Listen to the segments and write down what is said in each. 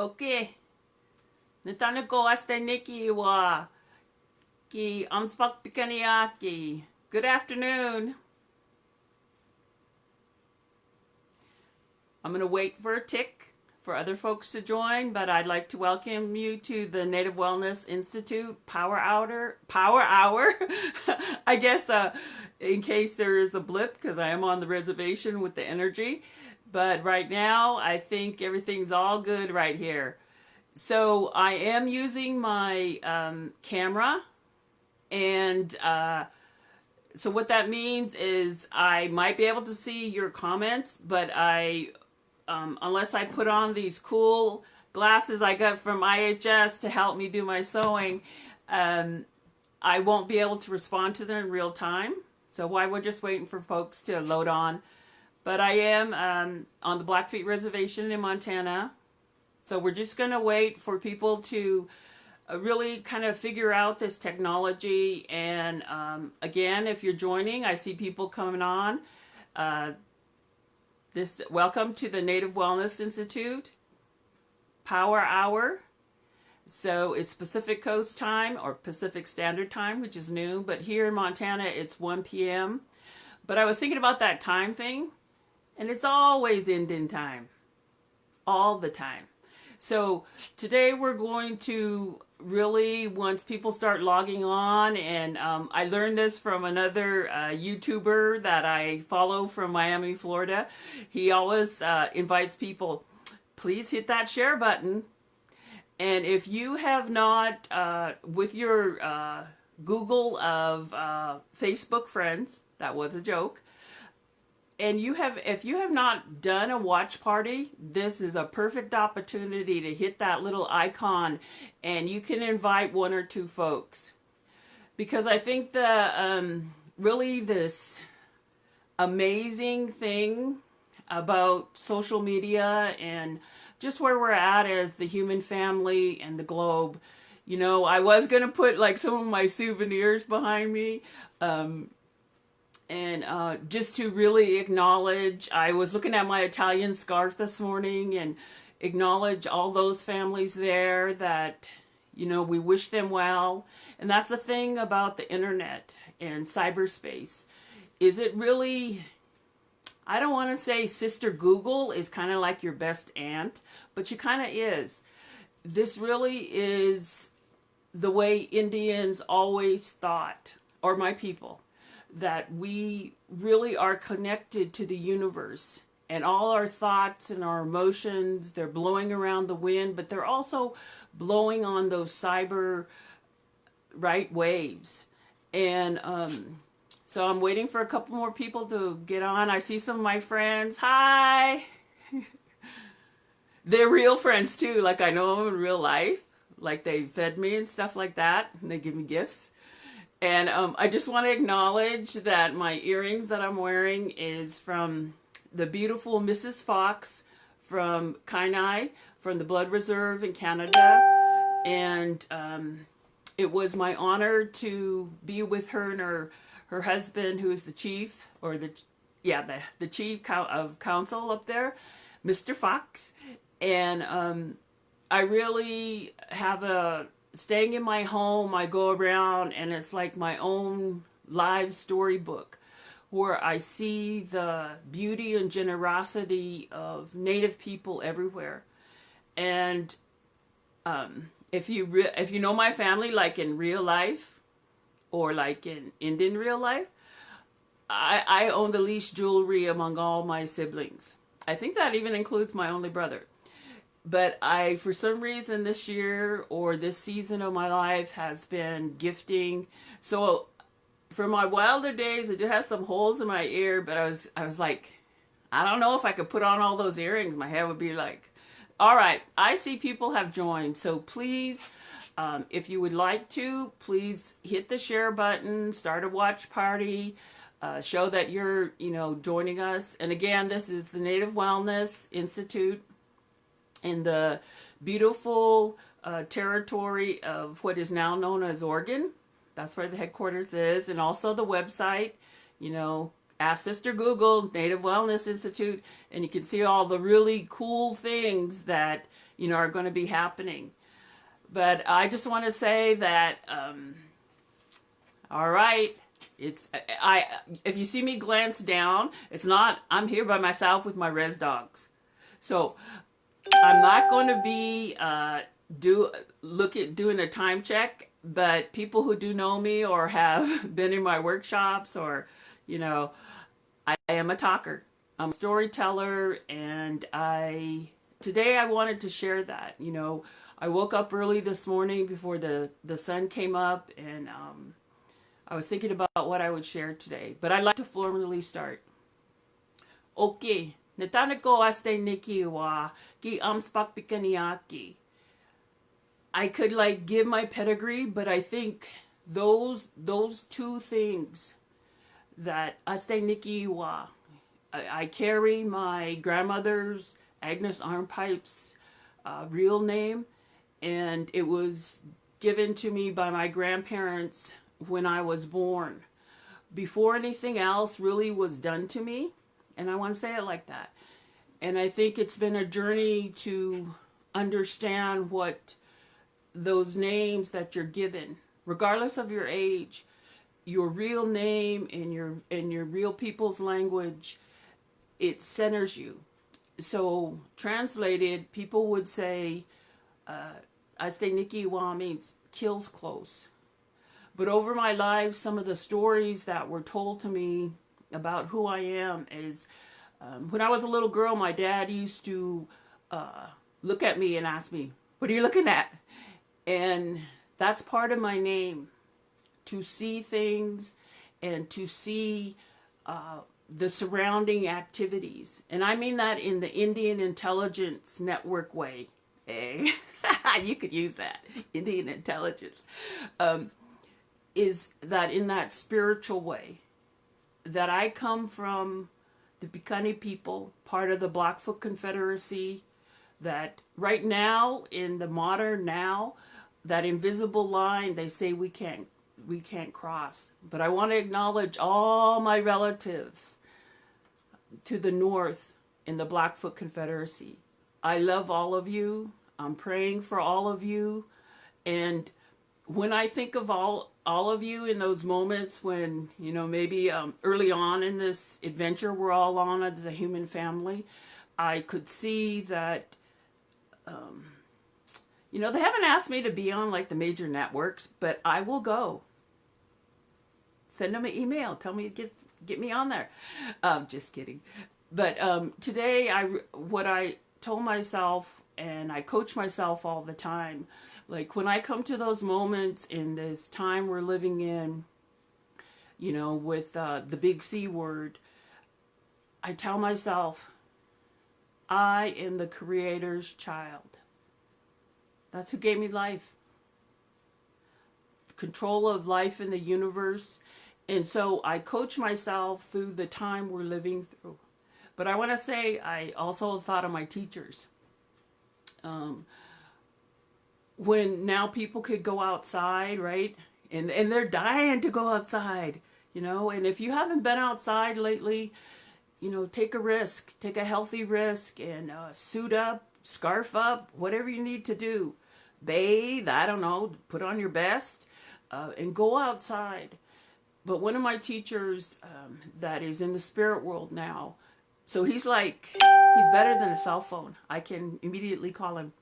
Okay. Natano ko hasta Nikki wa ki amspak pikaniaki. Good afternoon. I'm going to wait for a tick for other folks to join, but I'd like to welcome you to the Native Wellness Institute Power Hour. I guess in case there is a blip, because I am on the reservation with the energy. But right now, I think everything's all good right here. So I am using my camera, and so what that means is I might be able to see your comments, but unless I put on these cool glasses I got from IHS to help me do my sewing, I won't be able to respond to them in real time. So we're just waiting for folks to load on. But I am on the Blackfeet Reservation in Montana. So we're just going to wait for people to really kind of figure out this technology. And again, if you're joining, I see people coming on. Welcome to the Native Wellness Institute Power Hour. So it's Pacific Coast time or Pacific Standard Time, which is noon. But here in Montana, it's 1 p.m. But I was thinking about that time thing, and it's always Indian time. All the time. So today we're going to really, once people start logging on, and I learned this from another YouTuber that I follow from Miami, Florida. He always invites people, please hit that share button. And if you have not, with your Google of Facebook friends, that was a joke, and if you have not done a watch party, this is a perfect opportunity to hit that little icon, and you can invite one or two folks. Because I think really this amazing thing about social media and just where we're at as the human family and the globe. You know, I was going to put like some of my souvenirs behind me, and just to really acknowledge, I was looking at my Italian scarf this morning and acknowledge all those families there that, you know, we wish them well. And that's the thing about the internet and cyberspace. Is it really, I don't want to say Sister Google is kind of like your best aunt, but she kind of is. This really is the way Indians always thought, or my people, that we really are connected to the universe, and all our thoughts and our emotions, they're blowing around the wind, but they're also blowing on those cyber right waves. And so I'm waiting for a couple more people to get on. I see some of my friends. Hi. They're real friends too. Like I know them in real life. Like they fed me and stuff like that, and they give me gifts. And I just want to acknowledge that my earrings that I'm wearing is from the beautiful Mrs. Fox from Kainai, from the Blood Reserve in Canada. And it was my honor to be with her and her husband, who is the chief, or the chief of council up there, Mr. Fox. And I really have staying in my home, I go around and it's like my own live storybook where I see the beauty and generosity of Native people everywhere. And if you know my family, like in real life or like in Indian real life, I own the least jewelry among all my siblings. I think that even includes my only brother. But for some reason this year or this season of my life has been gifting. So for my wilder days, it has some holes in my ear, but I was like, I don't know if I could put on all those earrings. My head would be like, all right, I see people have joined. So please, if you would like to, please hit the share button, start a watch party, show that you're, joining us. And again, this is the Native Wellness Institute in the beautiful territory of what is now known as Oregon. That's where the headquarters is, and also the website, ask Sister Google, Native Wellness Institute, and you can see all the really cool things that, are going to be happening. But I just want to say that, all right, if you see me glance down, it's not, I'm here by myself with my res dogs. So I'm not going to be doing a time check, but people who do know me or have been in my workshops or, I am a talker. I'm a storyteller, and today I wanted to share that. I woke up early this morning before the sun came up, and I was thinking about what I would share today. But I'd like to formally start. Okay. Natanako aste niki wa ki amspak pikaniaki. I could give my pedigree, but I think those two things that aste niki wa, I carry my grandmother's Agnes Armpipe's real name, and it was given to me by my grandparents when I was born, before anything else really was done to me. And I want to say it like that. And I think it's been a journey to understand what those names that you're given, regardless of your age, your real name in your real people's language, it centers you. So translated, people would say, Aste Niki Wa means kills close. But over my life, some of the stories that were told to me about who I am is, when I was a little girl, my dad used to look at me and ask me, "What are you looking at?" And that's part of my name, to see things and to see the surrounding activities. And I mean that in the Indian Intelligence Network way. Eh? You could use that, Indian intelligence. Is that in that spiritual way, that I come from the Piikani people, part of the Blackfoot Confederacy, that right now, in the modern now, that invisible line, they say we can't cross. But I want to acknowledge all my relatives to the north in the Blackfoot Confederacy. I love all of you. I'm praying for all of you. And when I think of all of you in those moments when, maybe early on in this adventure we're all on as a human family, I could see that, they haven't asked me to be on the major networks, but I will go. Send them an email. Tell me to get me on there. Just kidding. But today, what I told myself, and I coach myself all the time, when I come to those moments in this time we're living in, with the big C word, I tell myself, I am the Creator's child. That's who gave me life. Control of life in the universe. And so I coach myself through the time we're living through. But I want to say, I also thought of my teachers. When now people could go outside, right? And they're dying to go outside, And if you haven't been outside lately, take a risk. Take a healthy risk and suit up, scarf up, whatever you need to do. Bathe, I don't know, put on your best, and go outside. But one of my teachers that is in the spirit world now, so he's better than a cell phone. I can immediately call him.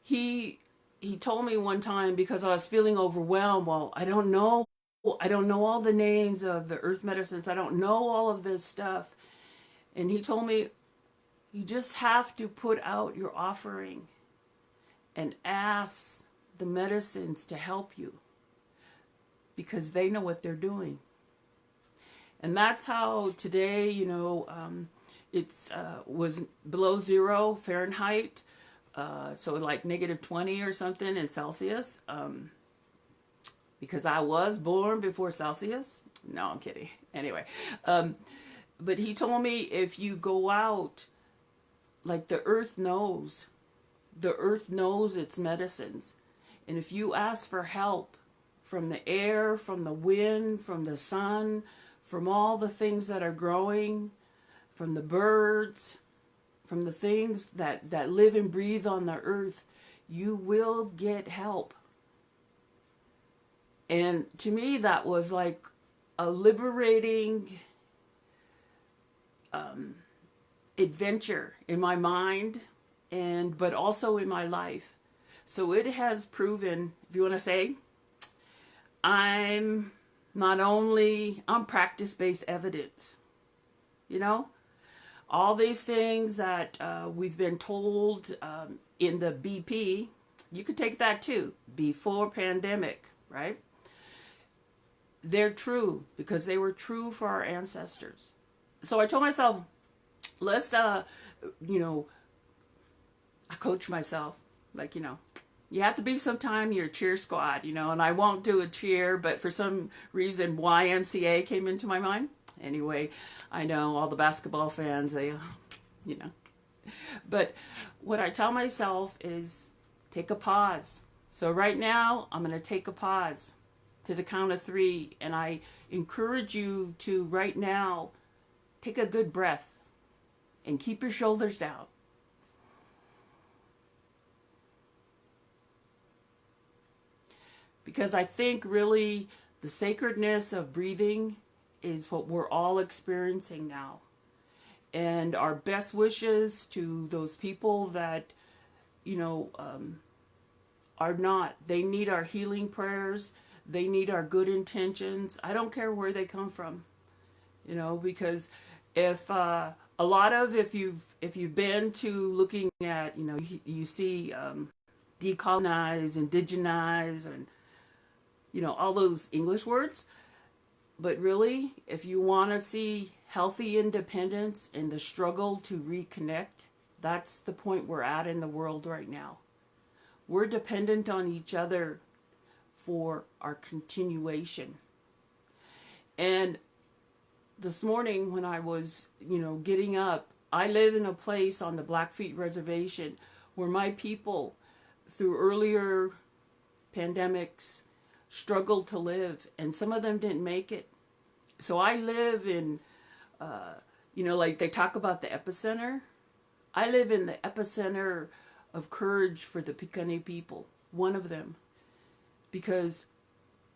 He told me one time, because I was feeling overwhelmed, well, I don't know all the names of the earth medicines. I don't know all of this stuff. And he told me, you just have to put out your offering and ask the medicines to help you, because they know what they're doing. And that's how today, it's was below 0 Fahrenheit, so -20 or something in Celsius, because I was born before Celsius. No, I'm kidding. Anyway, but he told me, if you go out, the earth knows. The earth knows its medicines. And if you ask for help from the air, from the wind, from the sun, from all the things that are growing, from the birds, from the things that live and breathe on the earth, you will get help. And to me, that was like a liberating adventure in my mind, and but also in my life. So it has proven, if you want to say, I'm not only on practice-based evidence, you know, all these things that we've been told in the BP, you could take that too, before pandemic, right? They're true because they were true for our ancestors. So I told myself, let's, you know, I coach myself, like, you know, you have to be sometime your cheer squad, you know, and I won't do a cheer, but for some reason YMCA came into my mind. Anyway, I know all the basketball fans, they, you know. But what I tell myself is take a pause. So right now, I'm going to take a pause to the count of 3. And I encourage you to right now take a good breath and keep your shoulders down. Because I think really the sacredness of breathing is what we're all experiencing now. And our best wishes to those people that, you know, are not. They need our healing prayers. They need our good intentions. I don't care where they come from, you know, because if if you've been to looking at, you know, you see decolonize, indigenize, and you know, all those English words. But really, if you want to see healthy independence and the struggle to reconnect, that's the point we're at in the world right now. We're dependent on each other for our continuation. And this morning when I was, you know, getting up, I live in a place on the Blackfeet Reservation where my people, through earlier pandemics, struggled to live, and some of them didn't make it. So I live in, you know, like they talk about the epicenter. I live in the epicenter of courage for the Piikani people, one of them, because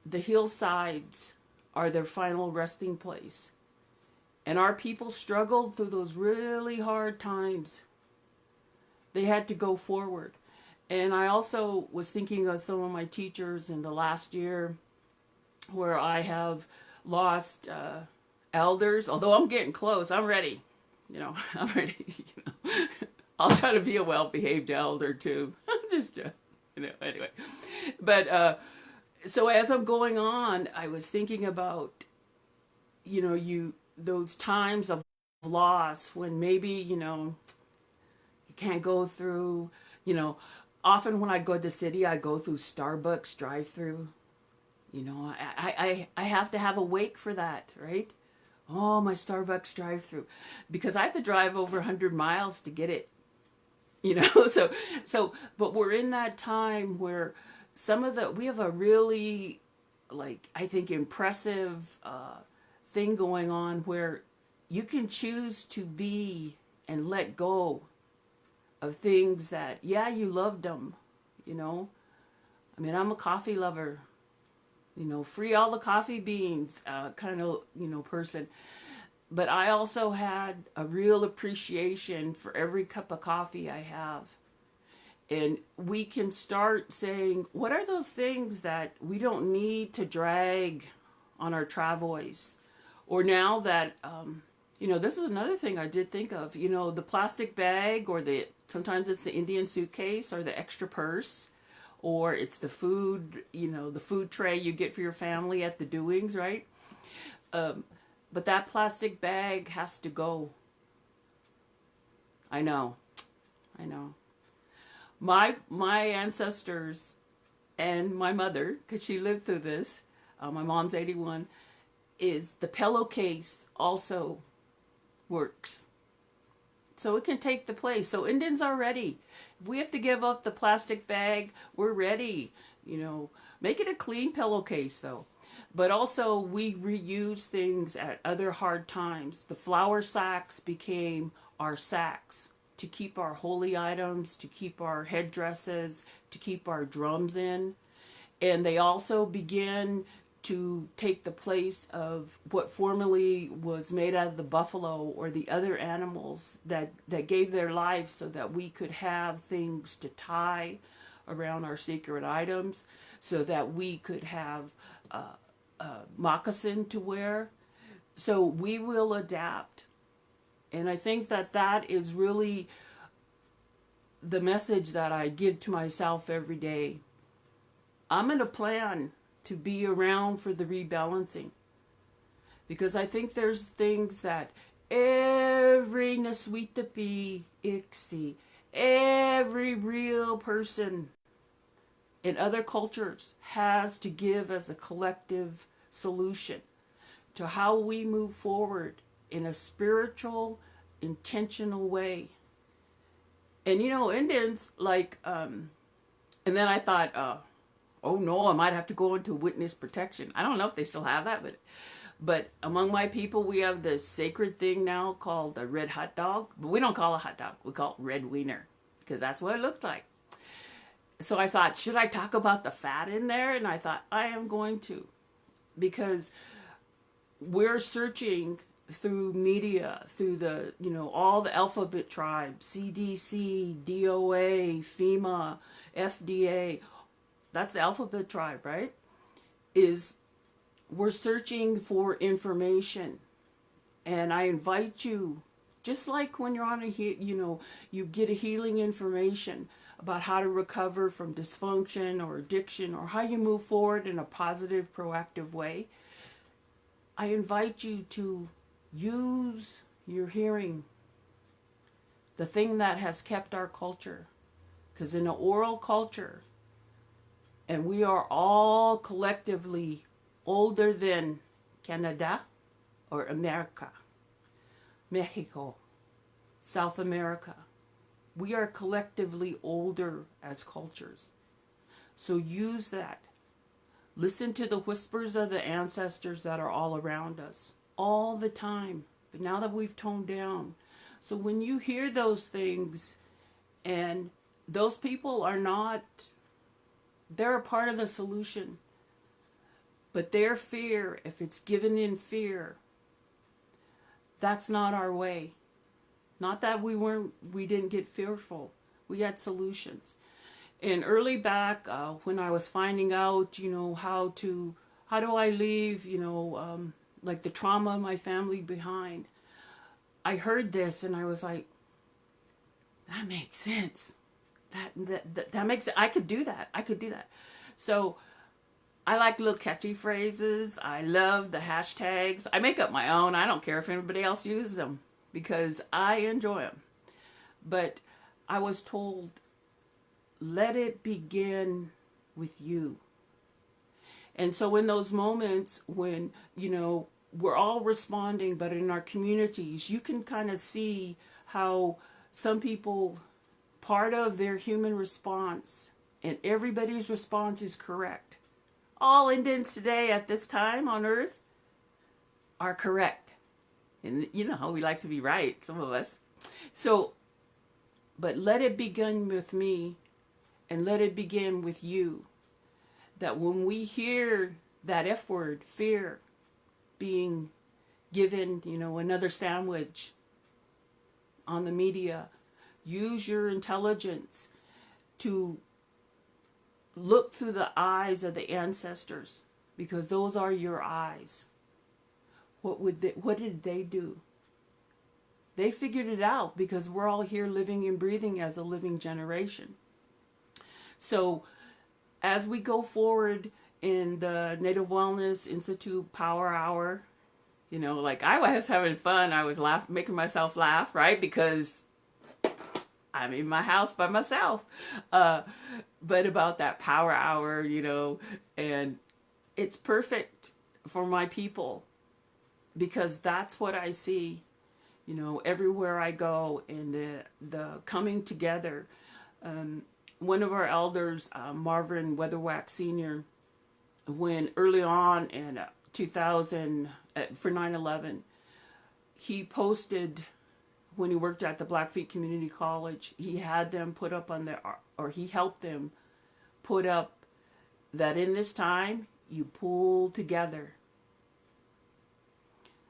the hillsides are their final resting place. And our people struggled through those really hard times. They had to go forward. And I also was thinking of some of my teachers in the last year where I have lost elders, although I'm getting close. I'm ready. You know, I'm ready. You know. I'll try to be a well-behaved elder too. Just, you know, anyway. But so as I'm going on, I was thinking about, you know, those times of loss when maybe, you know, you can't go through, you know, often when I go to the city, I go through Starbucks drive-through. You know, I have to have a wake for that, right? Oh, my Starbucks drive-through. Because I have to drive over 100 miles to get it. You know, but we're in that time where we have a really, like, I think impressive thing going on where you can choose to be and let go of things that, yeah, you loved them, you know. I mean, I'm a coffee lover, you know, free all the coffee beans kind of, you know, person. But I also had a real appreciation for every cup of coffee I have. And we can start saying, what are those things that we don't need to drag on our travois? Or now that, you know, this is another thing I did think of, you know, the plastic bag or sometimes it's the Indian suitcase or the extra purse, or it's the food, you know, the food tray you get for your family at the doings, right? But that plastic bag has to go. I know. My ancestors and my mother, because she lived through this, my mom's 81, is the pillowcase also works. So it can take the place. So Indians are ready. If we have to give up the plastic bag, we're ready. You know, make it a clean pillowcase though. But also we reuse things at other hard times. The flour sacks became our sacks to keep our holy items, to keep our headdresses, to keep our drums in. And they also began to take the place of what formerly was made out of the buffalo or the other animals that gave their life so that we could have things to tie around our sacred items, so that we could have moccasin to wear. So we will adapt. And I think that that is really the message that I give to myself every day. I'm going to plan to be around for the rebalancing, because I think there's things that every Naswitapi Ixi, every real person in other cultures has to give as a collective solution to how we move forward in a spiritual, intentional way. And Indians and then I thought, oh no, I might have to go into witness protection. I don't know if they still have that, but among my people, we have this sacred thing now called the red hot dog. But we don't call it hot dog. We call it red wiener, because that's what it looked like. So I thought, should I talk about the fat in there? And I thought, I am going to, because we're searching through media, through the, all the alphabet tribes, CDC, DOA, FEMA, FDA. That's the alphabet tribe, right? We're searching for information. And I invite you, just like when you're on you get a healing information about how to recover from dysfunction or addiction, or how you move forward in a positive, proactive way. I invite you to use your hearing, the thing that has kept our culture. Because in an oral culture, and we are all collectively older than Canada or America, Mexico, South America. We are collectively older as cultures. So use that. Listen to the whispers of the ancestors that are all around us all the time. But now that we've toned down. So when you hear those things, and those people are not, they're a part of the solution. But their fear, if it's given in fear, that's not our way. Not that we didn't get fearful. We had solutions. And early back, when I was finding out, how do I leave, like the trauma of my family behind, I heard this and I was like, that makes sense. That makes, I could do that. So I like little catchy phrases. I love the hashtags. I make up my own. I don't care if anybody else uses them, because I enjoy them. But I was told, let it begin with you. And so in those moments when, we're all responding, but in our communities, you can kind of see how some people, part of their human response, and everybody's response is correct. All Indians today at this time on Earth are correct. And we like to be right, some of us. So, but let it begin with me, and let it begin with you. That when we hear that F word, fear, being given, another sandwich on the media, use your intelligence to look through the eyes of the ancestors, because those are your eyes. What did they do? They figured it out, because we're all here living and breathing as a living generation. So as we go forward in the Native Wellness Institute Power Hour, I was having fun. I was making myself laugh, right? Because I'm in my house by myself. But about that power hour, and it's perfect for my people, because that's what I see, everywhere I go, in the coming together. One of our elders, Marvin Weatherwax Sr., when early on in 2000 for 9/11, he posted when he worked at the Blackfeet Community College, he had them put up on their, or he helped them put up that in this time you pull together.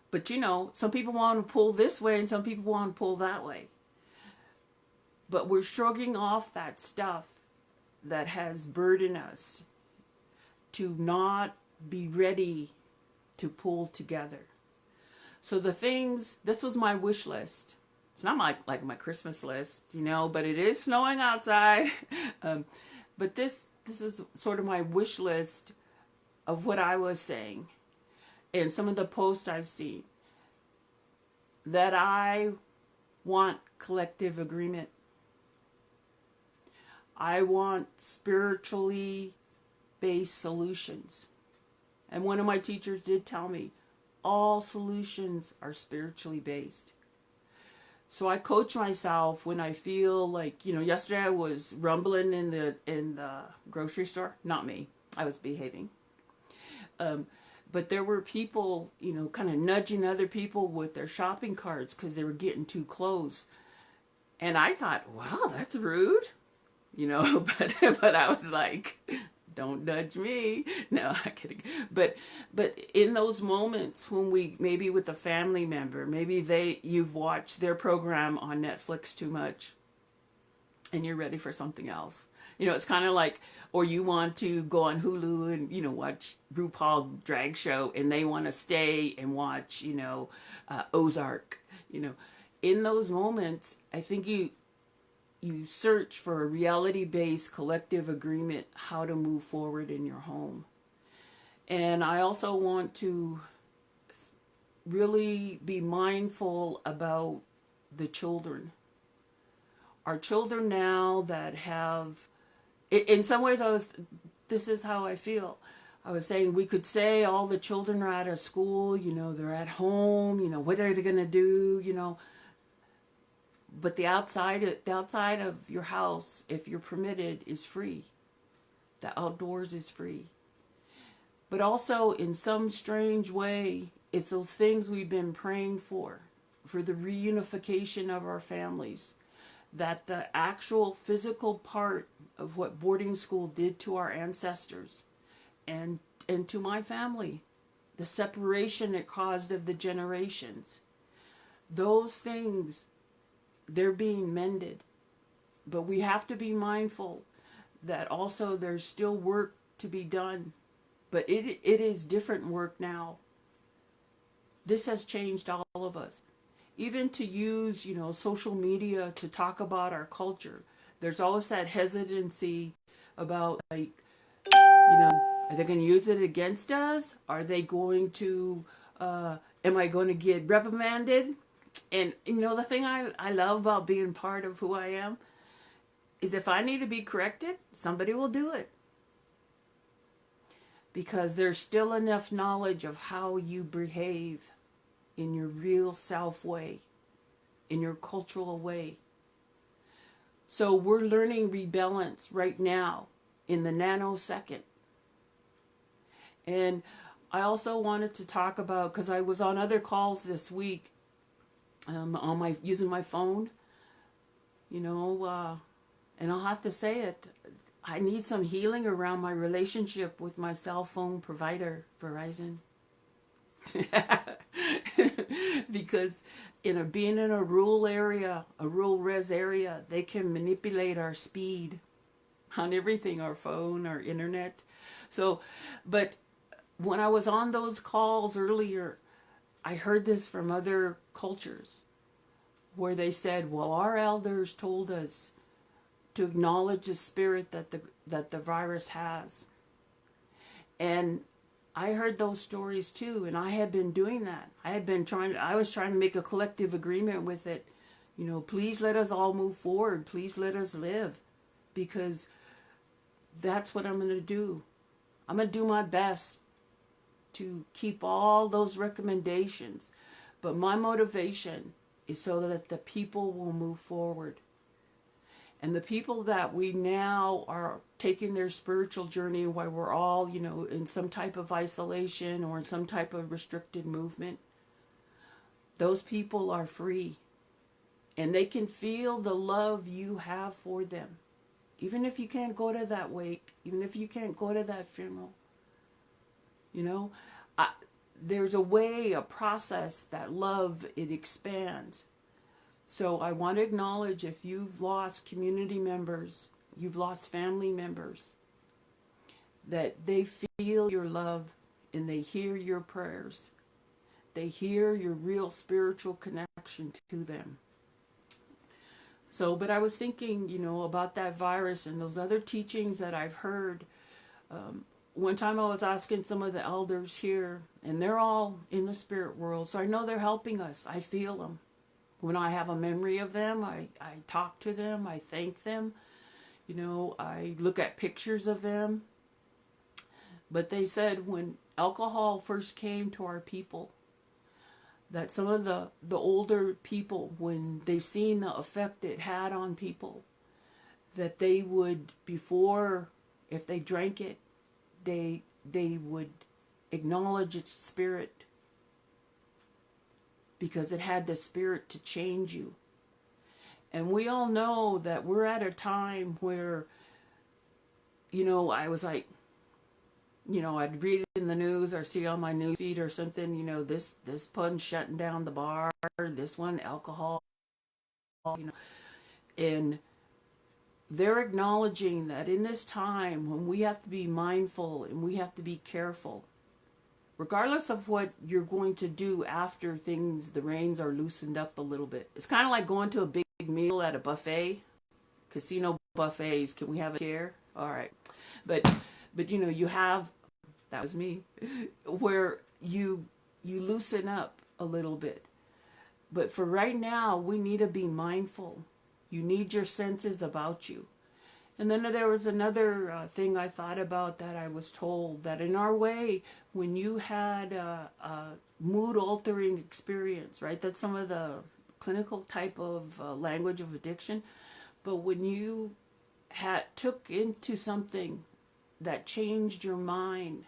But you know, some people want to pull this way and some people want to pull that way. But we're shrugging off that stuff that has burdened us to not be ready to pull together. So the things, this was my wish list. It's not like my Christmas list, you know, but it is snowing outside. But this is sort of my wish list of what I was saying and some of the posts I've seen, that I want collective agreement. I want spiritually based solutions. And one of my teachers did tell me, all solutions are spiritually based. So I coach myself when I feel like, you know, yesterday I was rumbling in the grocery store. Not me. I was behaving. But there were people, you know, kind of nudging other people with their shopping carts because they were getting too close. And I thought, wow, that's rude. You know, but I was like, don't nudge me. No, I'm kidding. But in those moments when we, maybe with a family member, maybe you've watched their program on Netflix too much and you're ready for something else. You know, it's kind of like, or you want to go on Hulu and, you know, watch RuPaul drag show and they want to stay and watch, you know, Ozark. You know, in those moments, I think you search for a reality-based collective agreement how to move forward in your home. And I also want to really be mindful about the children. Our children now that have, in some ways this is how I feel. I was saying we could say all the children are out of school, you know, they're at home, you know, what are they going to do, you know. But the outside of your house, if you're permitted, is free. The outdoors is free. But also, in some strange way, it's those things we've been praying for the reunification of our families, that the actual physical part of what boarding school did to our ancestors and to my family, the separation it caused of the generations, those things, they're being mended. But we have to be mindful that also there's still work to be done. But it is different work now. This has changed all of us. Even to use, you know, social media to talk about our culture. There's always that hesitancy about, like, you know, are they going to use it against us? Are they going to, am I going to get reprimanded? And, you know, the thing I love about being part of who I am is if I need to be corrected, somebody will do it. Because there's still enough knowledge of how you behave in your real self way, in your cultural way. So we're learning rebalance right now in the nanosecond. And I also wanted to talk about, because I was on other calls this week, on using my phone, you know, and I'll have to say it, I need some healing around my relationship with my cell phone provider, Verizon. Because being in a rural area, a rural res area, they can manipulate our speed on everything, our phone, our internet. So, but when I was on those calls earlier, I heard this from other cultures where they said, well, our elders told us to acknowledge the spirit that the virus has. And I heard those stories too, and I had been doing that. I was trying to make a collective agreement with it. You know, please let us all move forward. Please let us live, because that's what I'm going to do. I'm going to do my best to keep all those recommendations. But my motivation is so that the people will move forward. And the people that we now are taking their spiritual journey while we're all, in some type of isolation or in some type of restricted movement, those people are free. And they can feel the love you have for them. Even if you can't go to that wake, even if you can't go to that funeral, you know, I, there's a way, a process that love, it expands. So I want to acknowledge if you've lost community members, you've lost family members, that they feel your love and they hear your prayers. They hear your real spiritual connection to them. So, but I was thinking, about that virus and those other teachings that I've heard. One time I was asking some of the elders here, and they're all in the spirit world, so I know they're helping us. I feel them. When I have a memory of them, I talk to them, I thank them. I look at pictures of them. But they said when alcohol first came to our people, that some of the older people, when they seen the effect it had on people, that they would, before, if they drank it, they would acknowledge its spirit, because it had the spirit to change you. And we all know that we're at a time where, I was like, I'd read it in the news or see on my news feed or something, this pun's shutting down the bar, this one alcohol, and they're acknowledging that in this time when we have to be mindful and we have to be careful, regardless of what you're going to do after the reins are loosened up a little bit. It's kind of like going to a big meal at a buffet, casino buffets. Can we have a chair? All right. But you have, that was me, where you loosen up a little bit. But for right now, we need to be mindful. You need your senses about you. And then there was another thing I thought about, that I was told that in our way, when you had a mood-altering experience, right? That's some of the clinical type of language of addiction. But when you took into something that changed your mind,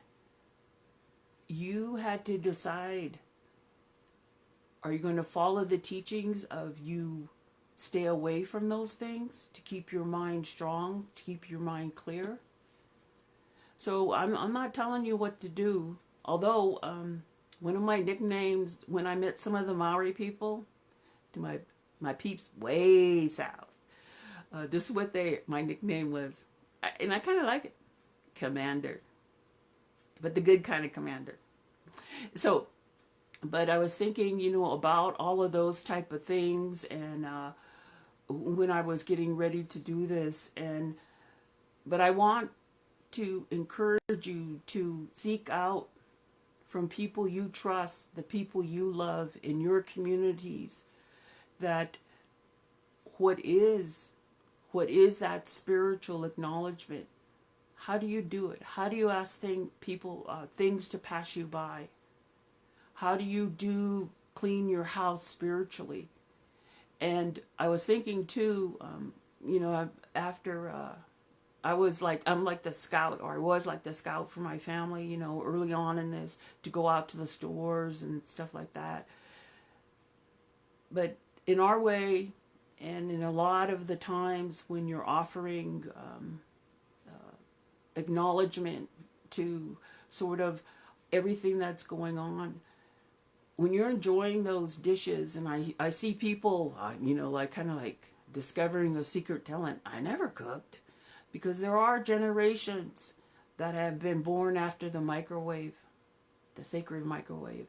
you had to decide, are you going to follow the teachings of you stay away from those things to keep your mind strong, to keep your mind clear? So I'm not telling you what to do, although one of my nicknames when I met some of the Maori people, to my peeps way south, this is what my nickname was, and I kind of like it, Commander, but the good kind of commander. So, but I was thinking, about all of those type of things, and when I was getting ready to do this, but I want to encourage you to seek out from people you trust, the people you love in your communities, that what is that spiritual acknowledgement? How do you do it? How do you ask people things to pass you by? How do you clean your house spiritually? And I was thinking too, after I'm like the scout, or I was like the scout for my family, early on in this, to go out to the stores and stuff like that. But in our way, and in a lot of the times when you're offering acknowledgement to sort of everything that's going on, when you're enjoying those dishes, and I see people, like kind of like discovering a secret talent. I never cooked, because there are generations that have been born after the microwave, the sacred microwave.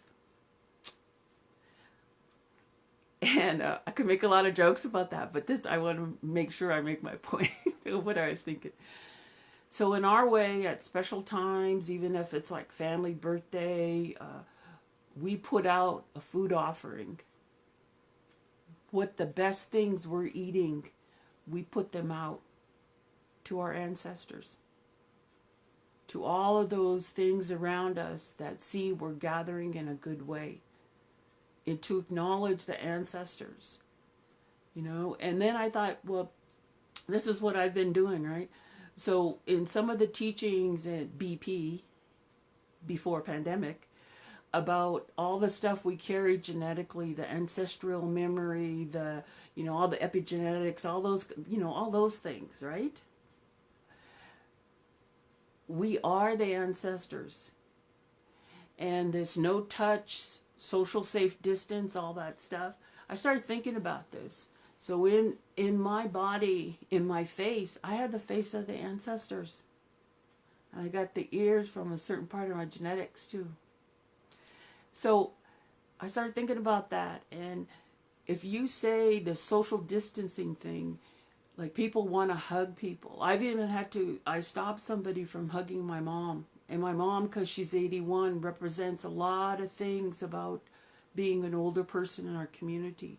And I could make a lot of jokes about that, but I want to make sure I make my point of what I was thinking. So in our way, at special times, even if it's like family birthday, we put out a food offering. What the best things we're eating, we put them out to our ancestors, to all of those things around us that see we're gathering in a good way, and to acknowledge the ancestors, And then I thought, well, this is what I've been doing, right? So in some of the teachings at BP before pandemic about all the stuff we carry genetically, the ancestral memory, the, all the epigenetics, all those, all those things, right? We are the ancestors. And this no touch, social safe distance, all that stuff. I started thinking about this. So in my body, in my face, I had the face of the ancestors. I got the ears from a certain part of my genetics too. So I started thinking about that. And if you say the social distancing thing, like people want to hug people. I stopped somebody from hugging my mom. And my mom, because she's 81, represents a lot of things about being an older person in our community.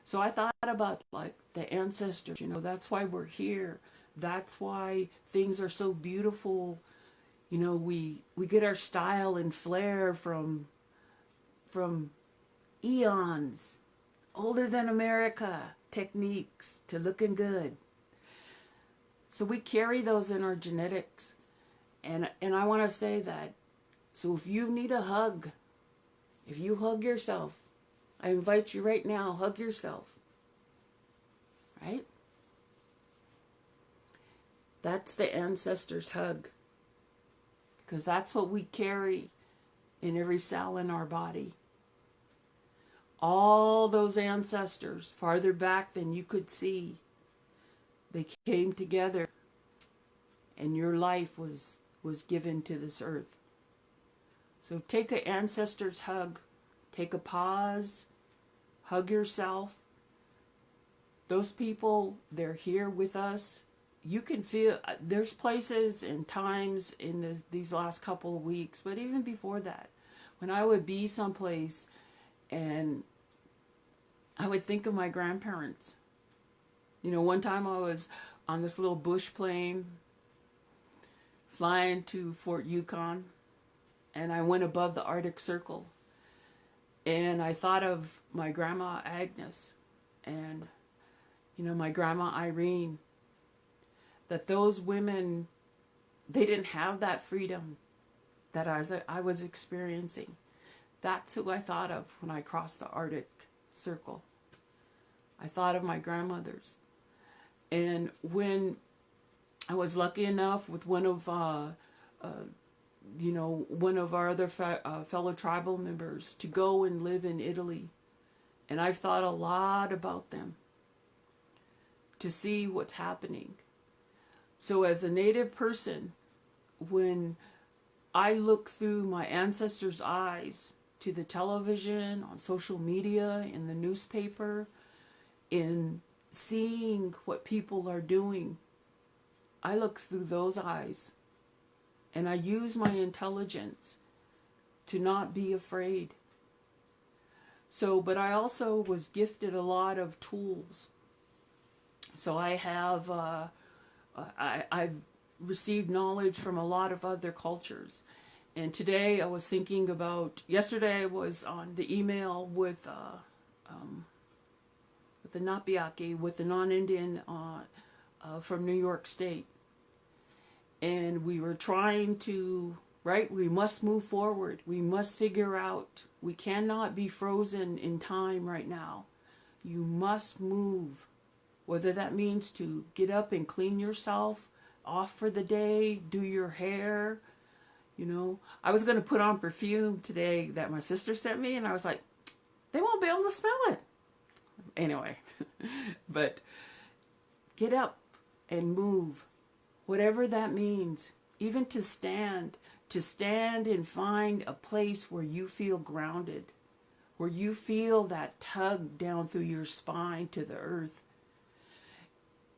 So I thought about like the ancestors, that's why we're here. That's why things are so beautiful. We get our style and flair from eons, older than America, techniques to looking good. So we carry those in our genetics. And I want to say that, so if you need a hug, if you hug yourself, I invite you right now, hug yourself. Right? That's the ancestors' hug. Because that's what we carry in every cell in our body. All those ancestors, farther back than you could see, they came together and your life was given to this earth. So take an ancestor's hug. Take a pause. Hug yourself. Those people, they're here with us. You can feel, there's places and times in these last couple of weeks, but even before that, when I would be someplace and I would think of my grandparents. One time I was on this little bush plane flying to Fort Yukon, and I went above the Arctic Circle, and I thought of my grandma Agnes and my grandma Irene, that those women, they didn't have that freedom that I was experiencing. That's who I thought of when I crossed the Arctic Circle. I thought of my grandmothers. And when I was lucky enough with one of our other fellow tribal members to go and live in Italy, and I've thought a lot about them to see what's happening. So as a Native person, when I look through my ancestors' eyes to the television, on social media, in the newspaper, in seeing what people are doing, I look through those eyes and I use my intelligence to not be afraid. So, but I also was gifted a lot of tools. So I have, I've received knowledge from a lot of other cultures. And today I was thinking about, yesterday I was on the email with the Napiaki, with the non-Indian from New York State. And we were trying to, right, we must move forward. We must figure out, we cannot be frozen in time right now. You must move. Whether that means to get up and clean yourself off for the day, do your hair. I was going to put on perfume today that my sister sent me, and I was like, they won't be able to smell it. Anyway, but get up and move, whatever that means, even to stand and find a place where you feel grounded, where you feel that tug down through your spine to the earth.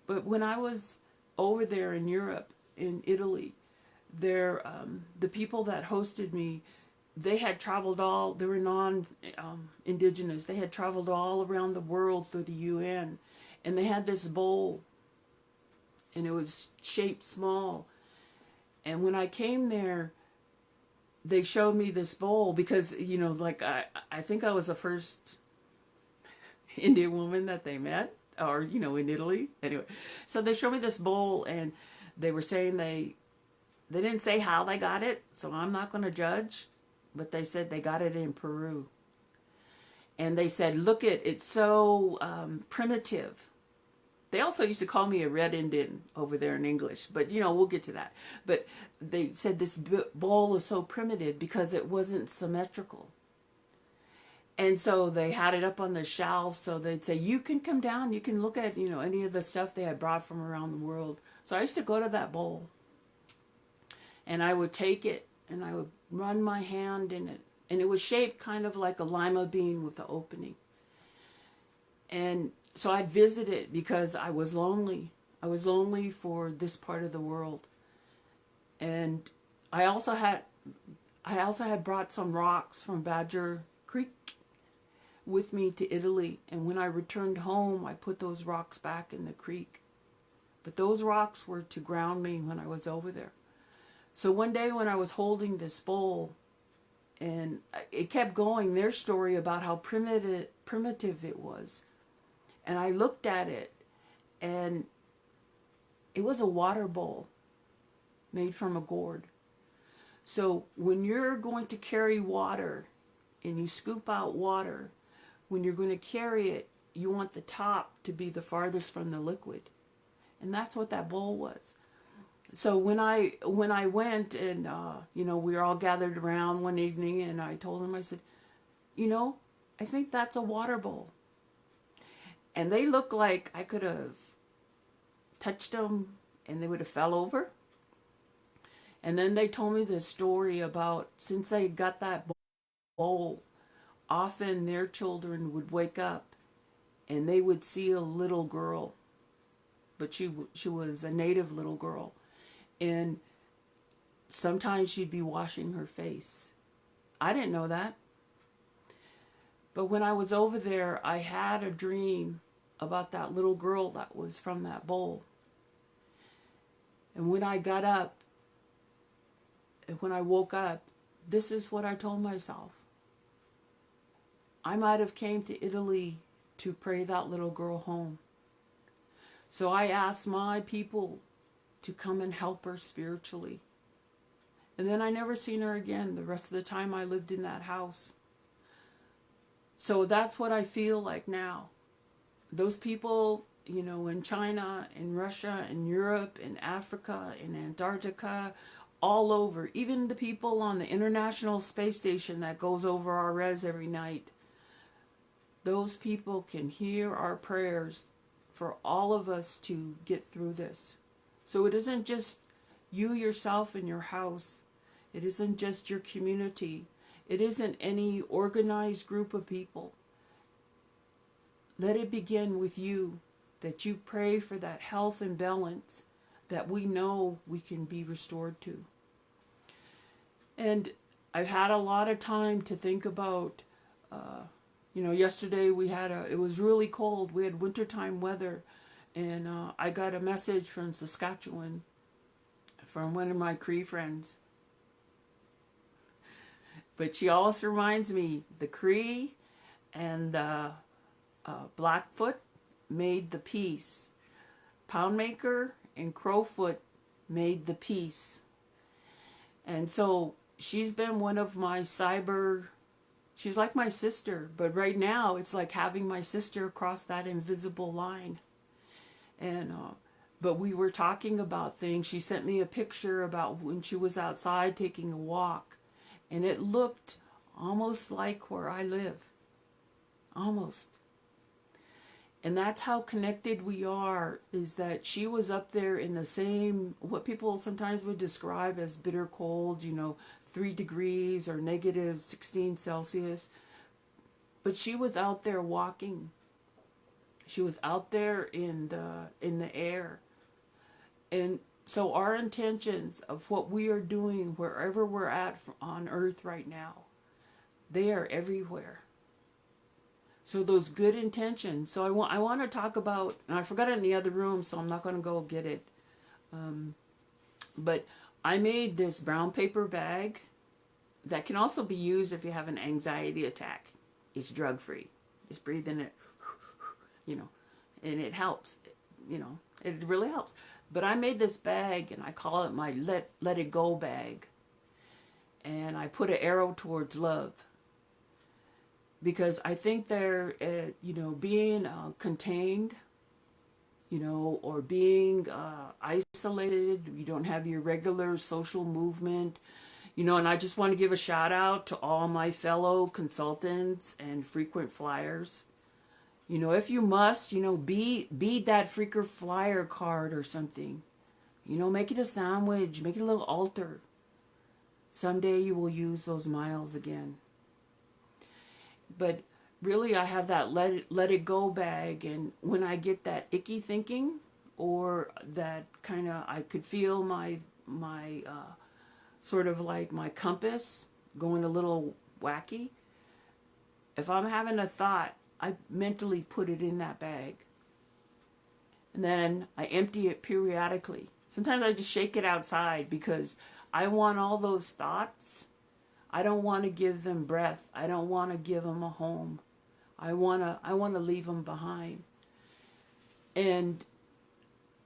But when I was over there in Europe, in Italy, the people that hosted me, they had traveled they were non-indigenous. They had traveled all around the world through the UN. And they had this bowl, and it was shaped small. And when I came there, they showed me this bowl because, I think I was the first Indian woman that they met. or in Italy. Anyway, so they showed me this bowl, and they were saying they didn't say how they got it, so I'm not going to judge, but they said they got it in Peru. And they said, look, it's so primitive. They also used to call me a red Indian over there in English, but we'll get to that. But they said this bowl was so primitive because it wasn't symmetrical. And so they had it up on the shelf, so they'd say, you can come down, you can look at, any of the stuff they had brought from around the world. So I used to go to that bowl, and I would take it, and I would run my hand in it. And it was shaped kind of like a lima bean with the opening. And so I'd visit it because I was lonely. I was lonely for this part of the world. And I also had brought some rocks from Badger Creek with me to Italy. And when I returned home, I put those rocks back in the creek. But those rocks were to ground me when I was over there. So one day when I was holding this bowl, and it kept going, their story about how primitive it was. And I looked at it, and it was a water bowl made from a gourd. So when you're going to carry water and you scoop out water, when you're going to carry it, you want the top to be the farthest from the liquid. And that's what that bowl was. So when I went and, we were all gathered around one evening, and I told them, I said, I think that's a water bowl. And they looked like I could have touched them and they would have fell over. And then they told me this story about, since they got that bowl, often their children would wake up and they would see a little girl, but she was a native little girl. And sometimes she'd be washing her face. I didn't know that. But when I was over there, I had a dream about that little girl that was from that bowl. And when I got up, and when I woke up, this is what I told myself. I might have came to Italy to pray that little girl home. So I asked my people to come and help her spiritually. And then I never seen her again the rest of the time I lived in that house. So that's what I feel like now. Those people, in China, in Russia, in Europe, in Africa, in Antarctica, all over, even the people on the International Space Station that goes over our res every night, those people can hear our prayers for all of us to get through this. So it isn't just you yourself in your house. It isn't just your community. It isn't any organized group of people. Let it begin with you, that you pray for that health and balance that we know we can be restored to. And I've had a lot of time to think about, yesterday it was really cold. We had wintertime weather, and I got a message from Saskatchewan from one of my Cree friends. But she always reminds me, the Cree and the Blackfoot made the peace. Poundmaker and Crowfoot made the peace. And so she's been one of my she's like my sister, but right now it's like having my sister across that invisible line. And but we were talking about things. She sent me a picture about when she was outside taking a walk, and it looked almost like where I live. Almost. And that's how connected we are, is that she was up there in the same, what people sometimes would describe as bitter cold, 3 degrees or negative 16 Celsius. But she was out there walking. She was out there in the air. And so our intentions of what we are doing wherever we're at on earth right now, they are everywhere. So those good intentions. So I want to talk about, and I forgot it in the other room, so I'm not going to go get it. But I made this brown paper bag that can also be used if you have an anxiety attack. It's drug-free. Just breathe in it, and it helps. You know, it really helps. But I made this bag, and I call it my let it go bag. And I put an arrow towards love, because I think they're, being contained, or being isolated. You don't have your regular social movement, and I just want to give a shout out to all my fellow consultants and frequent flyers. If you must, be that freaker flyer card or something. Make it a sandwich, make it a little altar. Someday you will use those miles again. But really, I have that let it go bag, and when I get that icky thinking, or that kind of, I could feel my sort of like my compass going a little wacky. If I'm having a thought, I mentally put it in that bag, and then I empty it periodically. Sometimes I just shake it outside, because I want all those thoughts. I don't want to give them breath. I don't want to give them a home. I want to leave them behind. And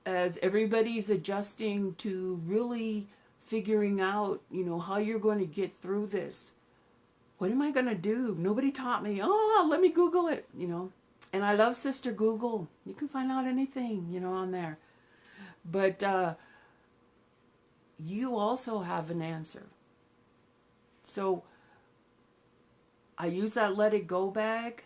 as everybody's adjusting to really figuring out, how you're going to get through this, what am I going to do? Nobody taught me. Oh, let me Google it, And I love Sister Google. You can find out anything, on there. But you also have an answer. So I use that let it go bag.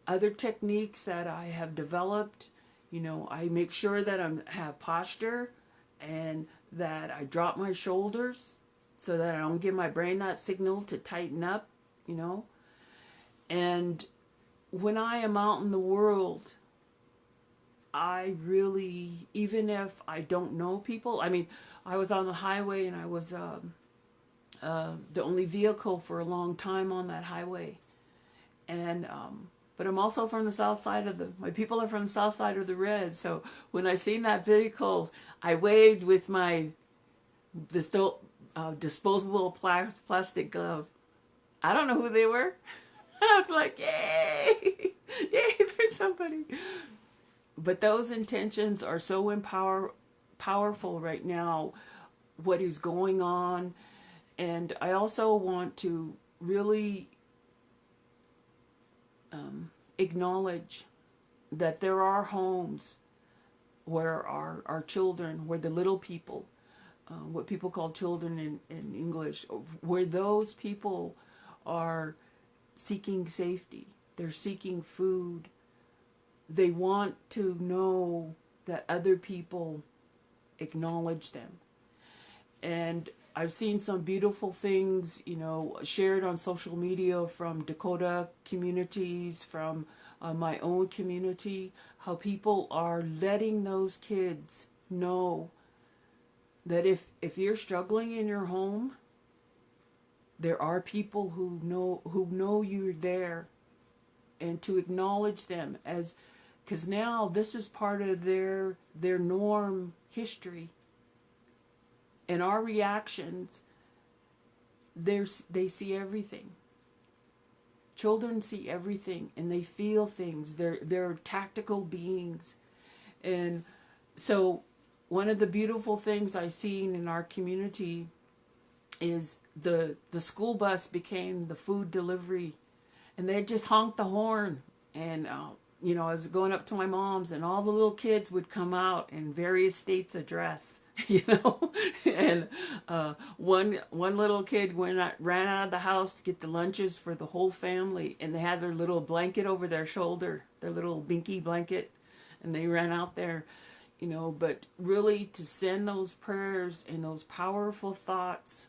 Other techniques that I have developed, I make sure that I have posture, and that I drop my shoulders so that I don't give my brain that signal to tighten up, And when I am out in the world, I really, even if I don't know people, I was on the highway, and I was the only vehicle for a long time on that highway. And but I'm also from the south side my people are from the south side of the red. So when I seen that vehicle, I waved with my disposable plastic glove. I don't know who they were. I was like, yay, yay, there's somebody. But those intentions are so powerful right now, what is going on. And I also want to really acknowledge that there are homes where our children, where the little people, what people call children in English, where those people are seeking safety. They're seeking food. They want to know that other people acknowledge them. And I've seen some beautiful things, shared on social media from Dakota communities, from my own community, how people are letting those kids know that if you're struggling in your home, there are people who know you're there, and to acknowledge them, as because now this is part of their norm history. And our reactions, they see everything. Children see everything, and they feel things. They're tactical beings. And so one of the beautiful things I've seen in our community is the school bus became the food delivery. And they just honked the horn. And, I was going up to my mom's, and all the little kids would come out in various states of dress. And one little kid ran out of the house to get the lunches for the whole family, and they had their little blanket over their shoulder, their little binky blanket, and they ran out there, but really to send those prayers and those powerful thoughts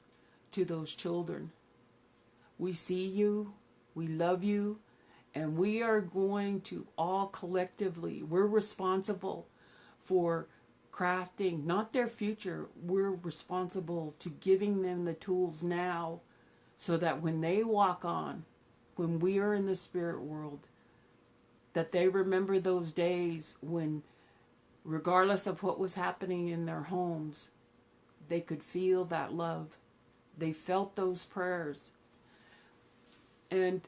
to those children. We see you, we love you, and we are going to all collectively, we're responsible for crafting, not their future, we're responsible to giving them the tools now, so that when they walk on, when we are in the spirit world, that they remember those days when, regardless of what was happening in their homes, they could feel that love. They felt those prayers. And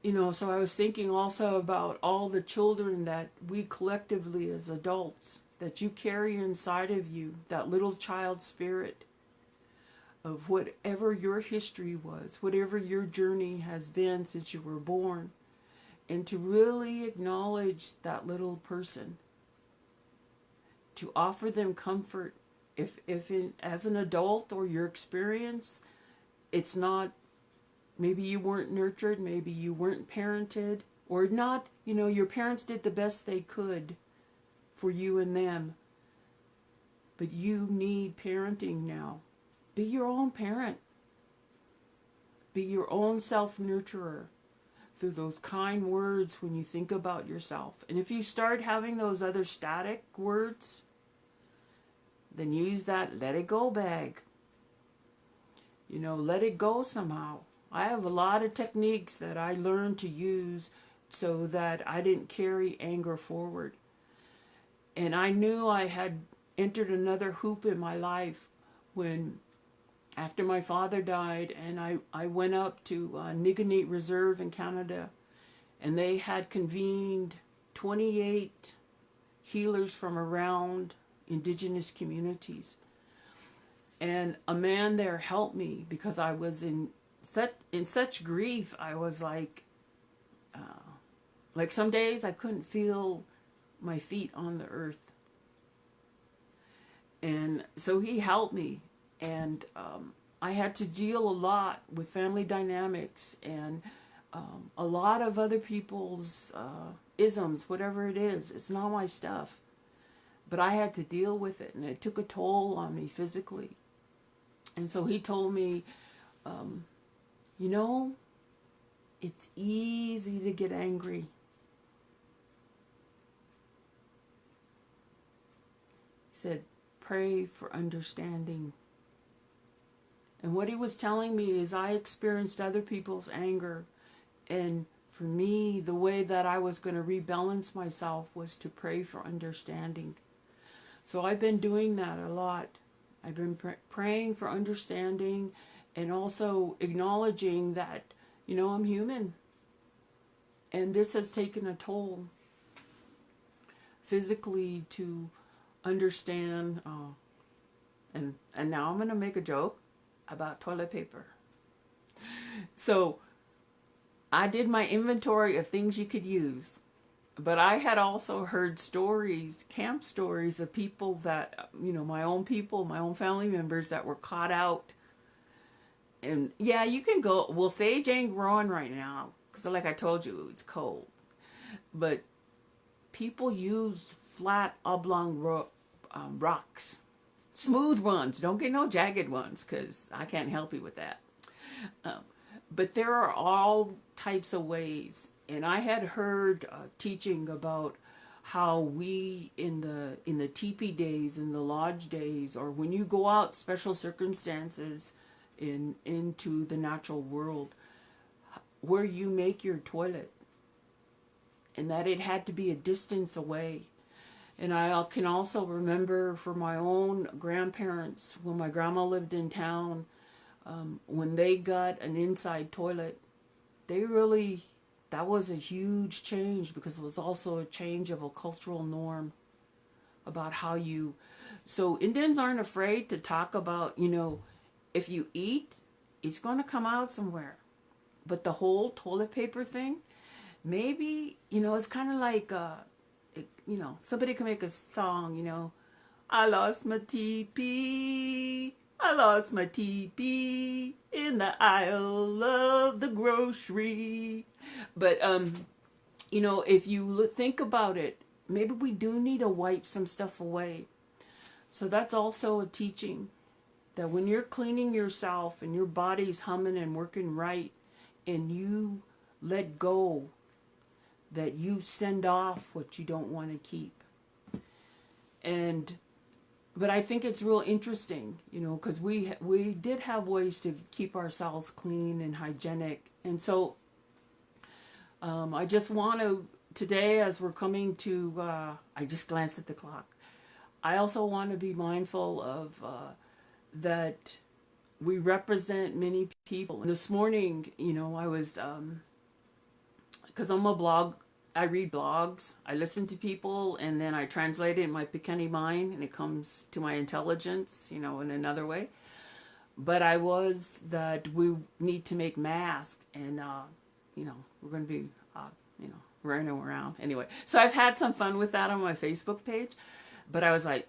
So I was thinking also about all the children that we collectively as adults, that you carry inside of you, that little child spirit of whatever your history was, whatever your journey has been since you were born, and to really acknowledge that little person, to offer them comfort. As an adult or your experience, it's not, maybe you weren't nurtured, maybe you weren't parented, or not, your parents did the best they could for you and them, but you need parenting now. Be your own parent. Be your own self-nurturer through those kind words when you think about yourself. And if you start having those other static words, then use that let it go bag. Let it go somehow. I have a lot of techniques that I learned to use so that I didn't carry anger forward. And I knew I had entered another hoop in my life when, after my father died, and I went up to Niganit Reserve in Canada, and they had convened 28 healers from around Indigenous communities. And a man there helped me because I was in such grief. I was like some days I couldn't feel my feet on the earth. And so he helped me. And I had to deal a lot with family dynamics and a lot of other people's isms, whatever it is. It's not my stuff. But I had to deal with it, and it took a toll on me physically. And so he told me, it's easy to get angry. He said, pray for understanding. And what he was telling me is I experienced other people's anger. And for me, the way that I was going to rebalance myself was to pray for understanding. So I've been doing that a lot. I've been praying for understanding and also acknowledging that, I'm human. And this has taken a toll physically to understand. And now I'm going to make a joke about toilet paper. So I did my inventory of things you could use. But I had also heard stories, camp stories of people that, my own people, my own family members that were caught out. And yeah, you can go, well, Sage ain't growing right now, because like I told you, it's cold. But people use flat oblong rocks. Smooth ones, don't get no jagged ones, because I can't help you with that. But there are all types of ways. And I had heard teaching about how we in the teepee days, in the lodge days, or when you go out special circumstances into the natural world, where you make your toilet, and that it had to be a distance away. And I can also remember for my own grandparents, when my grandma lived in town, when they got an inside toilet, that was a huge change, because it was also a change of a cultural norm about how you... So Indians aren't afraid to talk about, if you eat, it's going to come out somewhere. But the whole toilet paper thing, maybe, it's kind of like, somebody can make a song, I lost my teepee. I lost my teepee in the aisle of the grocery. But, if you think about it, maybe we do need to wipe some stuff away. So that's also a teaching, that when you're cleaning yourself and your body's humming and working right, and you let go, that you send off what you don't want to keep. But I think it's real interesting, because we did have ways to keep ourselves clean and hygienic. And so I just want to, today as we're coming to, I just glanced at the clock. I also want to be mindful of that we represent many people. This morning, I was because I'm a blog, I read blogs, I listen to people, and then I translate it in my Picanny mind, and it comes to my intelligence, in another way. But I was that we need to make masks, and we're going to be, running around anyway. So I've had some fun with that on my Facebook page, but I was like,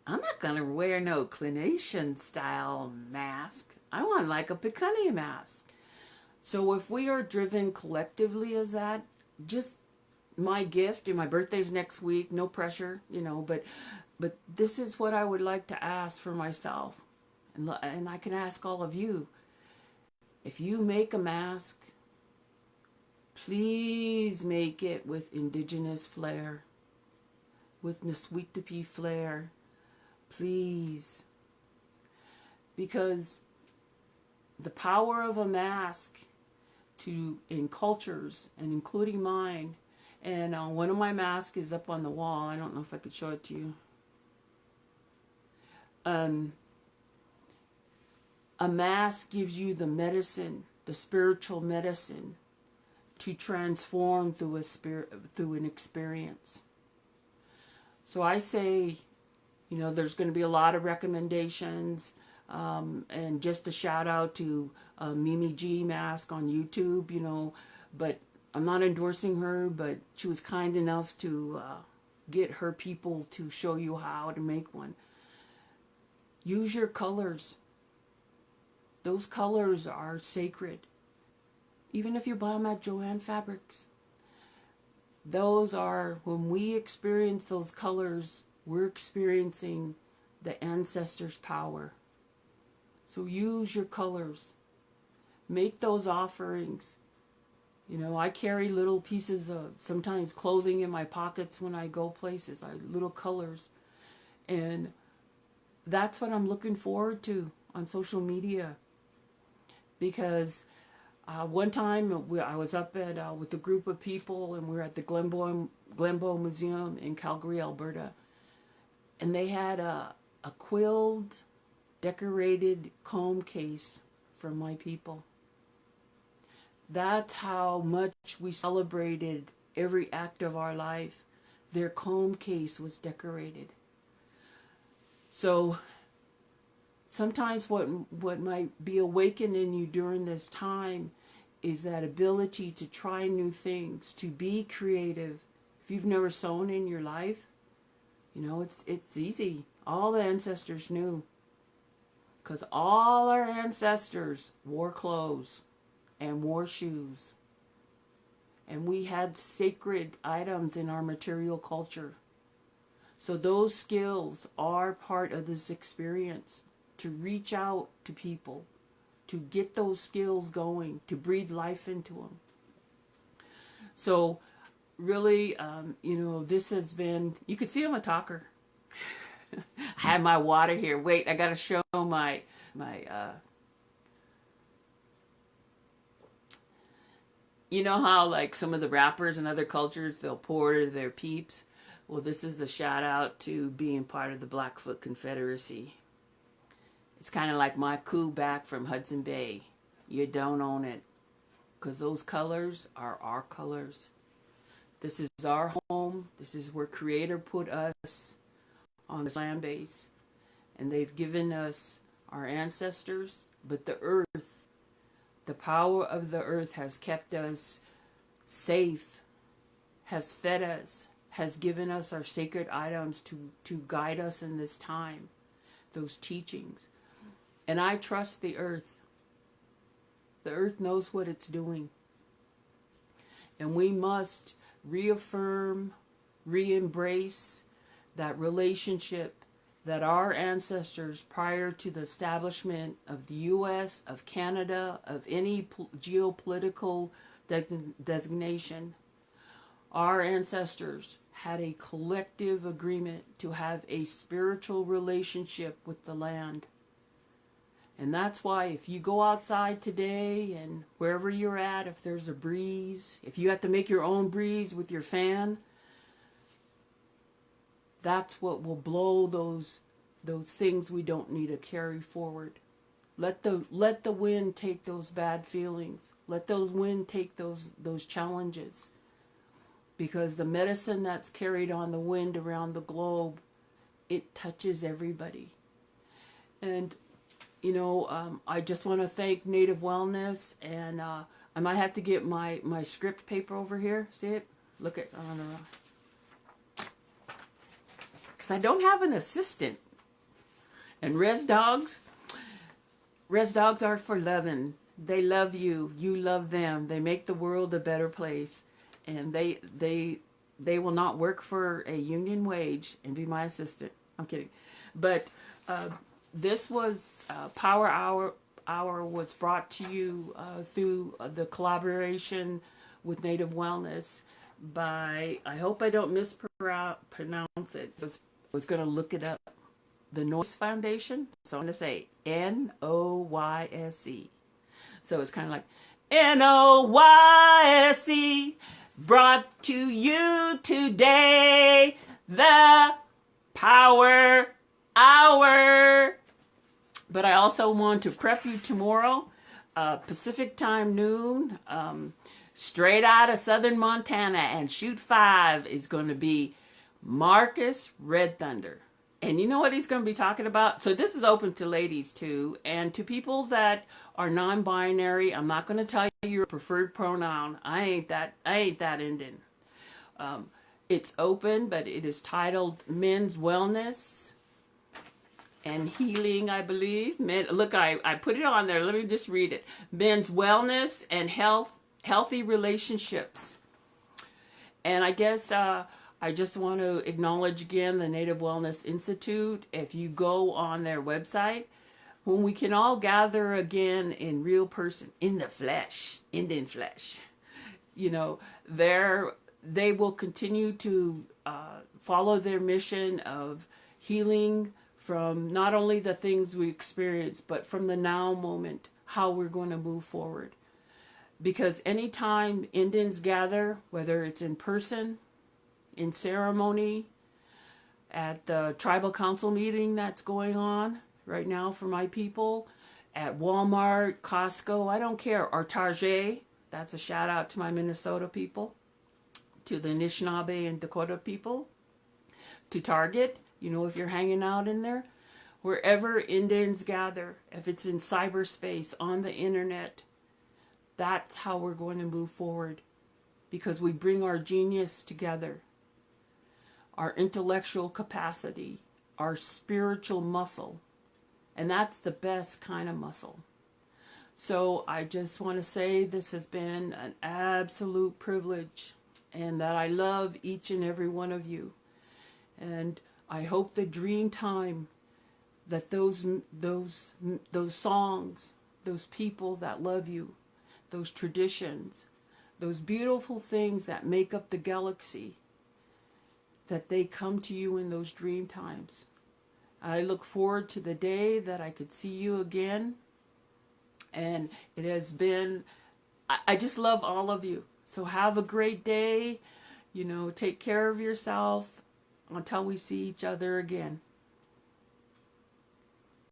I'm not going to wear no clinician style mask. I want like a Picanny mask. So if we are driven collectively as that, just my gift, and my birthday's next week, no pressure, but this is what I would like to ask for myself. And I can ask all of you. If you make a mask, please make it with indigenous flair, with Niswitupi flair, please. Because the power of a mask in cultures, and including mine, and one of my masks is up on the wall. I don't know if I could show it to you. A mask gives you the medicine, the spiritual medicine, to transform through an experience. So I say, there's going to be a lot of recommendations, and just a shout out to Mimi G Mask on YouTube, but I'm not endorsing her, but she was kind enough to get her people to show you how to make one. Use your colors. Those colors are sacred. Even if you buy them at Joanne Fabrics. Those are, when we experience those colors, we're experiencing the ancestors' power. So use your colors. Make those offerings. I carry little pieces of sometimes clothing in my pockets when I go places. Little colors. And that's what I'm looking forward to on social media. Because one time I was up with a group of people, and we were at the Glenbow Museum in Calgary, Alberta. And they had a quilled, decorated comb case for my people. That's how much we celebrated every act of our life. Their comb case was decorated. So sometimes what might be awakened in you during this time is that ability to try new things, to be creative. If you've never sewn in your life, it's easy. All the ancestors knew. Because all our ancestors wore clothes and wore shoes. And we had sacred items in our material culture. So those skills are part of this experience, to reach out to people, to get those skills going, to breathe life into them. So really, this has been, you could see I'm a talker. I had my water here. Wait, I got to show my you know how like some of the rappers in other cultures, they'll pour their peeps? Well, this is a shout out to being part of the Blackfoot Confederacy. It's kind of like my coup back from Hudson Bay. You don't own it. Because those colors are our colors. This is our home. This is where Creator put us on this land base. And they've given us our ancestors, but the earth, the power of the earth has kept us safe, has fed us, has given us our sacred items to guide us in this time, those teachings. And I trust the earth. The earth knows what it's doing. And we must reaffirm, re-embrace that relationship that our ancestors, prior to the establishment of the U.S., of Canada, of any geopolitical designation, our ancestors had a collective agreement to have a spiritual relationship with the land. And that's why if you go outside today and wherever you're at, if there's a breeze, if you have to make your own breeze with your fan, that's what will blow those things we don't need to carry forward. Let the wind take those bad feelings. Let those wind take those challenges. Because the medicine that's carried on the wind around the globe, it touches everybody. And I just want to thank Native Wellness, and I might have to get my script paper over here. See it? Look at, I don't know. Because I don't have an assistant. And Res Dogs are for loving. They love you. You love them. They make the world a better place. And they will not work for a union wage and be my assistant. I'm kidding. But this was Power Hour was brought to you through the collaboration with Native Wellness by, I hope I don't mispronounce it. I was going to look it up. The Noyce Foundation. So I'm going to say Noyce. So it's kind of like Noyce, brought to you today, the Power Hour. But I also want to prep you tomorrow, Pacific time noon, straight out of southern Montana, and shoot 5 is going to be Marcus Red Thunder. And you know what he's going to be talking about? So this is open to ladies too, and to people that are non-binary. I'm not going to tell you your preferred pronoun. I ain't that Indian. It's open, but it is titled Men's Wellness and Healing, I believe. Look, I put it on there. Let me just read it. Men's Wellness and Healthy Relationships. And I guess I just want to acknowledge again the Native Wellness Institute. If you go on their website, when we can all gather again in real person, in the flesh, Indian flesh, they will continue to follow their mission of healing from not only the things we experience, but from the now moment, how we're going to move forward. Because anytime Indians gather, whether it's in person, in ceremony, at the tribal council meeting that's going on right now for my people, at Walmart, Costco, I don't care, or Target, that's a shout out to my Minnesota people, to the Anishinaabe and Dakota people, to Target, if you're hanging out in there, wherever Indians gather, if it's in cyberspace, on the internet, that's how we're going to move forward, because we bring our genius together, our intellectual capacity, our spiritual muscle, and that's the best kind of muscle. So I just want to say this has been an absolute privilege, and that I love each and every one of you. And I hope the dream time that those songs, those people that love you, those traditions, those beautiful things that make up the galaxy, that they come to you in those dream times. I look forward to the day that I could see you again. And it has been, I just love all of you. So have a great day. Take care of yourself until we see each other again.